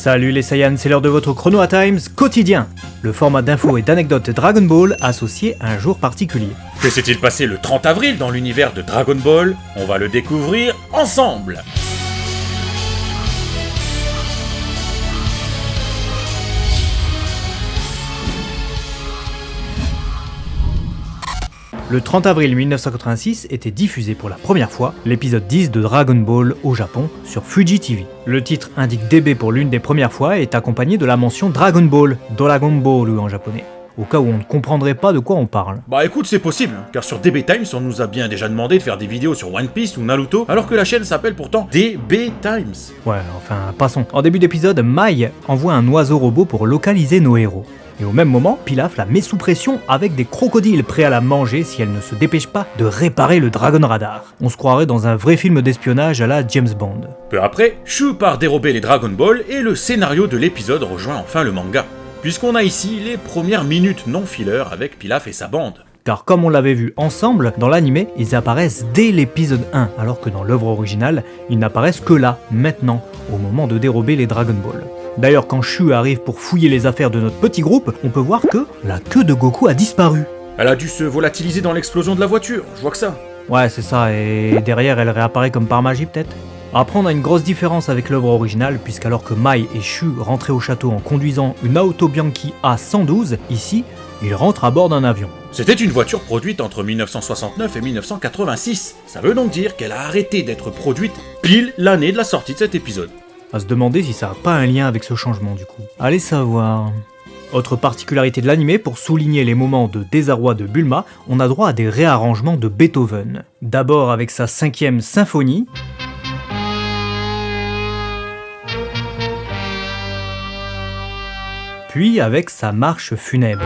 Salut les Saiyans, c'est l'heure de votre Chrono Times quotidien, le format d'infos et d'anecdotes Dragon Ball associé à un jour particulier. Que s'est-il passé le 30 avril dans l'univers de Dragon Ball? On va le découvrir ensemble. Le 30 avril 1986 était diffusé pour la première fois l'épisode 10 de Dragon Ball au Japon sur Fuji TV. Le titre indique DB pour l'une des premières fois et est accompagné de la mention Dragon Ball, Dragon Ball en japonais, au cas où on ne comprendrait pas de quoi on parle. Bah écoute, c'est possible, car sur DB Times on nous a bien déjà demandé de faire des vidéos sur One Piece ou Naruto, alors que la chaîne s'appelle pourtant DB Times. Ouais, enfin, passons. En début d'épisode, Mai envoie un oiseau robot pour localiser nos héros. Et au même moment, Pilaf la met sous pression avec des crocodiles prêts à la manger si elle ne se dépêche pas de réparer le Dragon Radar. On se croirait dans un vrai film d'espionnage à la James Bond. Peu après, Shu part dérober les Dragon Ball et le scénario de l'épisode rejoint enfin le manga, puisqu'on a ici les premières minutes non-filler avec Pilaf et sa bande. Car comme on l'avait vu ensemble, dans l'anime, ils apparaissent dès l'épisode 1, alors que dans l'œuvre originale, ils n'apparaissent que là, maintenant, au moment de dérober les Dragon Ball. D'ailleurs, quand Shu arrive pour fouiller les affaires de notre petit groupe, on peut voir que la queue de Goku a disparu. Elle a dû se volatiliser dans l'explosion de la voiture, je vois que ça. Ouais, c'est ça, et derrière, elle réapparaît comme par magie peut-être. Après, on a une grosse différence avec l'œuvre originale, puisqu'alors que Mai et Shu rentraient au château en conduisant une Auto Bianchi A112, ici, ils rentrent à bord d'un avion. C'était une voiture produite entre 1969 et 1986. Ça veut donc dire qu'elle a arrêté d'être produite pile l'année de la sortie de cet épisode. À se demander si ça n'a pas un lien avec ce changement du coup. Allez savoir. Autre particularité de l'anime, pour souligner les moments de désarroi de Bulma, on a droit à des réarrangements de Beethoven. D'abord avec sa 5e symphonie, puis avec sa marche funèbre.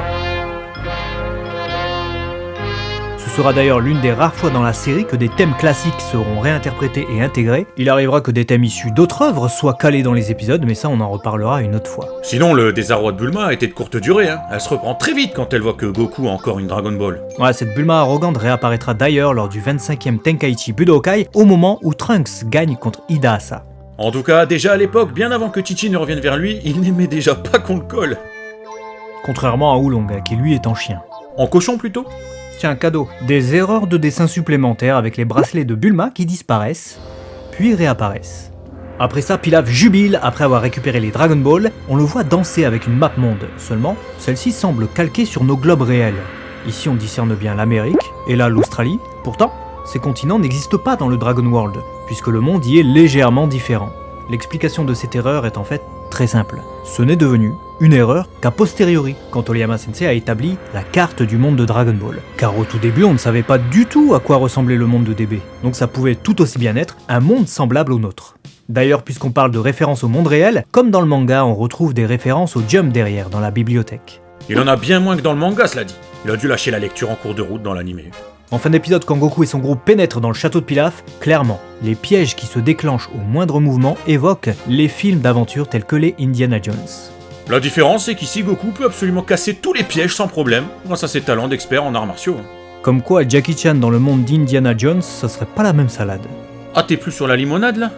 Ce sera d'ailleurs l'une des rares fois dans la série que des thèmes classiques seront réinterprétés et intégrés. Il arrivera que des thèmes issus d'autres œuvres soient calés dans les épisodes, mais ça on en reparlera une autre fois. Sinon, le désarroi de Bulma a été de courte durée, hein. Elle se reprend très vite quand elle voit que Goku a encore une Dragon Ball. Ouais, cette Bulma arrogante réapparaîtra d'ailleurs lors du 25e Tenkaichi Budokai, au moment où Trunks gagne contre Hidasa. En tout cas, déjà à l'époque, bien avant que Chi-Chi ne revienne vers lui, il n'aimait déjà pas qu'on le colle. Contrairement à Oolong, qui lui est en chien. En cochon plutôt. Tiens, cadeau. Des erreurs de dessin supplémentaires avec les bracelets de Bulma qui disparaissent, puis réapparaissent. Après ça, Pilaf jubile après avoir récupéré les Dragon Ball. On le voit danser avec une map monde. Seulement, celle-ci semble calquée sur nos globes réels. Ici, on discerne bien l'Amérique, et là l'Australie. Pourtant, ces continents n'existent pas dans le Dragon World, puisque le monde y est légèrement différent. L'explication de cette erreur est en fait très simple. Ce n'est devenu une erreur qu'a posteriori, quand Toriyama Sensei a établi la carte du monde de Dragon Ball. Car au tout début, on ne savait pas du tout à quoi ressemblait le monde de DB. Donc ça pouvait tout aussi bien être un monde semblable au nôtre. D'ailleurs, puisqu'on parle de références au monde réel, comme dans le manga, on retrouve des références au Jump derrière, dans la bibliothèque. Il en a bien moins que dans le manga, cela dit. Il a dû lâcher la lecture en cours de route dans l'anime. En fin d'épisode, quand Goku et son groupe pénètrent dans le château de Pilaf, clairement, les pièges qui se déclenchent au moindre mouvement évoquent les films d'aventure tels que les Indiana Jones. La différence, c'est qu'ici, Goku peut absolument casser tous les pièges sans problème, grâce à ses talents d'expert en arts martiaux. Comme quoi, Jackie Chan dans le monde d'Indiana Jones, ça serait pas la même salade. Ah, t'es plus sur la limonade, là?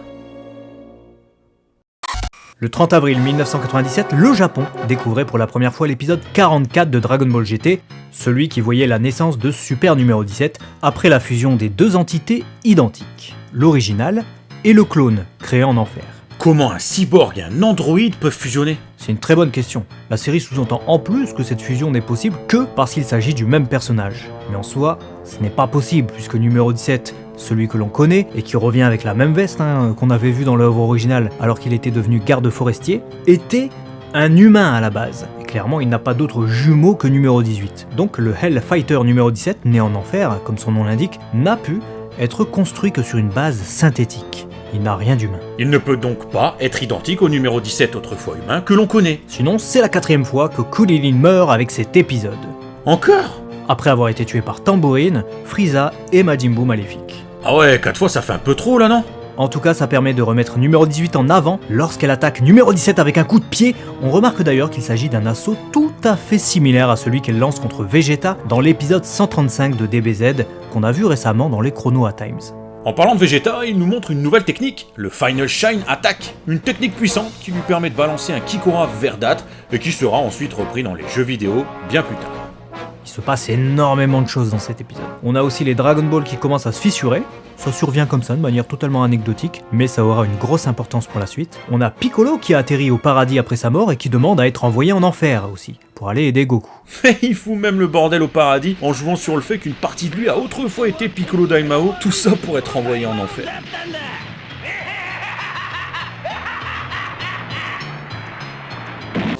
Le 30 avril 1997, le Japon découvrait pour la première fois l'épisode 44 de Dragon Ball GT, celui qui voyait la naissance de Super numéro 17 après la fusion des deux entités identiques, l'original et le clone créé en enfer. Comment un cyborg et un androïde peuvent fusionner? C'est une très bonne question. La série sous-entend en plus que cette fusion n'est possible que parce qu'il s'agit du même personnage. Mais en soi, ce n'est pas possible puisque numéro 17, celui que l'on connaît et qui revient avec la même veste qu'on avait vu dans l'œuvre originale alors qu'il était devenu garde forestier, était un humain à la base. Et clairement, il n'a pas d'autre jumeau que numéro 18. Donc le Hellfighter numéro 17, né en enfer, comme son nom l'indique, n'a pu être construit que sur une base synthétique. Il n'a rien d'humain. Il ne peut donc pas être identique au numéro 17 autrefois humain que l'on connaît. Sinon, c'est la 4e fois que Krillin meurt avec cet épisode. Encore? Après avoir été tué par Tambourine, Frieza et Majin Buu maléfique. Ah ouais, 4 fois ça fait un peu trop là, non? En tout cas, ça permet de remettre numéro 18 en avant lorsqu'elle attaque numéro 17 avec un coup de pied. On remarque d'ailleurs qu'il s'agit d'un assaut tout à fait similaire à celui qu'elle lance contre Vegeta dans l'épisode 135 de DBZ qu'on a vu récemment dans les Chrono Times. En parlant de Vegeta, il nous montre une nouvelle technique, le Final Shine Attack, une technique puissante qui lui permet de balancer un Kikora verdâtre et qui sera ensuite repris dans les jeux vidéo bien plus tard. Il se passe énormément de choses dans cet épisode. On a aussi les Dragon Ball qui commencent à se fissurer. Ça survient comme ça, de manière totalement anecdotique, mais ça aura une grosse importance pour la suite. On a Piccolo qui a atterri au paradis après sa mort et qui demande à être envoyé en enfer aussi, pour aller aider Goku. Il fout même le bordel au paradis en jouant sur le fait qu'une partie de lui a autrefois été Piccolo Daimao, tout ça pour être envoyé en enfer.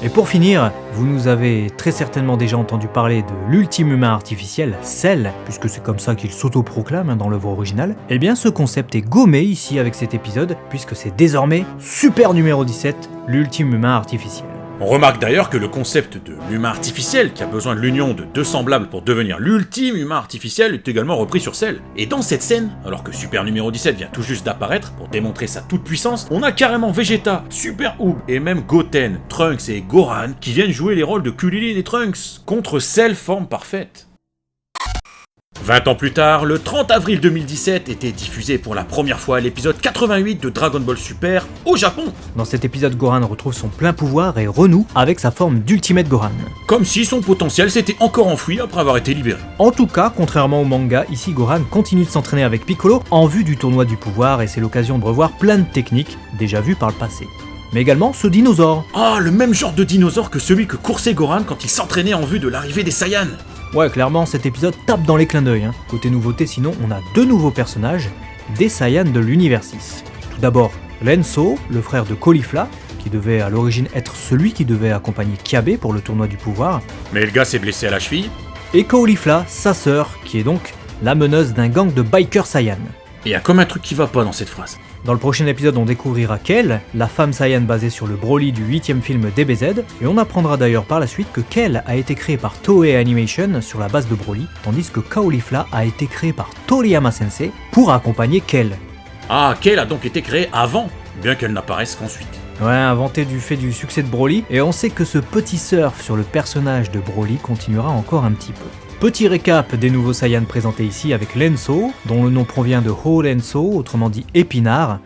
Et pour finir, vous nous avez très certainement déjà entendu parler de l'ultime humain artificiel, Cell, puisque c'est comme ça qu'il s'autoproclame dans l'œuvre originale. Eh bien ce concept est gommé ici avec cet épisode, puisque c'est désormais Super numéro 17, l'ultime humain artificiel. On remarque d'ailleurs que le concept de l'humain artificiel, qui a besoin de l'union de deux semblables pour devenir l'ultime humain artificiel, est également repris sur Cell. Et dans cette scène, alors que Super numéro 17 vient tout juste d'apparaître pour démontrer sa toute-puissance, on a carrément Vegeta, Super Oob et même Goten, Trunks et Goran qui viennent jouer les rôles de Krillin et Trunks, contre Cell forme parfaite. 20 ans plus tard, le 30 avril 2017 était diffusé pour la première fois l'épisode 88 de Dragon Ball Super au Japon. Dans cet épisode, Gohan retrouve son plein pouvoir et renoue avec sa forme d'Ultimate Gohan. Comme si son potentiel s'était encore enfoui après avoir été libéré. En tout cas, contrairement au manga, ici Gohan continue de s'entraîner avec Piccolo en vue du tournoi du pouvoir et c'est l'occasion de revoir plein de techniques déjà vues par le passé. Mais également ce dinosaure. Ah, le même genre de dinosaure que celui que coursait Gohan quand il s'entraînait en vue de l'arrivée des Saiyans. Ouais, clairement, cet épisode tape dans les clins d'œil. Côté nouveauté, sinon, on a deux nouveaux personnages, des Saiyans de l'univers 6. Tout d'abord, Lenso, le frère de Caulifla, qui devait à l'origine être celui qui devait accompagner Kiabe pour le tournoi du pouvoir. Mais le gars s'est blessé à la cheville. Et Caulifla, sa sœur, qui est donc la meneuse d'un gang de bikers Saiyans. Et il y a comme un truc qui va pas dans cette phrase. Dans le prochain épisode, on découvrira Kel, la femme Saiyan basée sur le Broly du 8ème film DBZ, et on apprendra d'ailleurs par la suite que Kel a été créé par Toei Animation sur la base de Broly, tandis que Caulifla a été créé par Toriyama Sensei pour accompagner Kel. Ah, Kel a donc été créée avant, bien qu'elle n'apparaisse qu'ensuite. Ouais, inventé du fait du succès de Broly, et on sait que ce petit surf sur le personnage de Broly continuera encore un petit peu. Petit récap des nouveaux Saiyans présentés ici avec Lenso, dont le nom provient de Ho-Lenso, autrement dit épinard,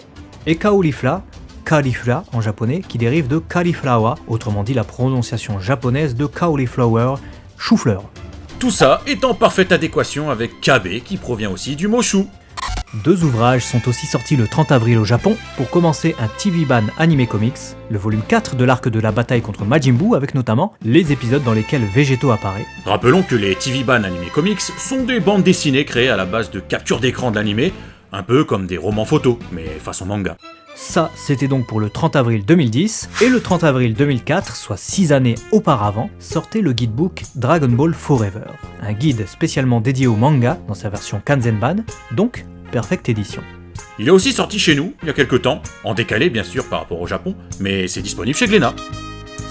et Caulifla, Caulifla en japonais, qui dérive de Cauliflower, autrement dit la prononciation japonaise de Cauliflower, chou-fleur. Tout ça est en parfaite adéquation avec Kabe, qui provient aussi du mot chou. Deux ouvrages sont aussi sortis le 30 avril au Japon, pour commencer un TV Ban Anime Comics, le volume 4 de l'arc de la bataille contre Majin Buu, avec notamment les épisodes dans lesquels Végéto apparaît. Rappelons que les TV Ban Anime Comics sont des bandes dessinées créées à la base de captures d'écran de l'anime, un peu comme des romans photos, mais façon manga. Ça, c'était donc pour le 30 avril 2010, et le 30 avril 2004, soit 6 années auparavant, sortait le guidebook Dragon Ball Forever, un guide spécialement dédié au manga dans sa version Kanzenban, donc Perfect Edition. Il est aussi sorti chez nous, il y a quelques temps, en décalé bien sûr par rapport au Japon, mais c'est disponible chez Glénat.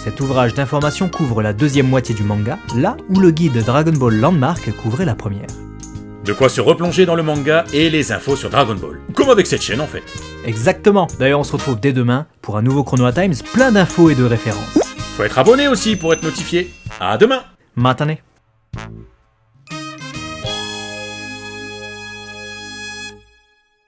Cet ouvrage d'information couvre la deuxième moitié du manga, là où le guide Dragon Ball Landmark couvrait la première. De quoi se replonger dans le manga et les infos sur Dragon Ball, comme avec cette chaîne en fait. Exactement, d'ailleurs on se retrouve dès demain pour un nouveau Chronoa Times plein d'infos et de références. Faut être abonné aussi pour être notifié. À demain. Matane.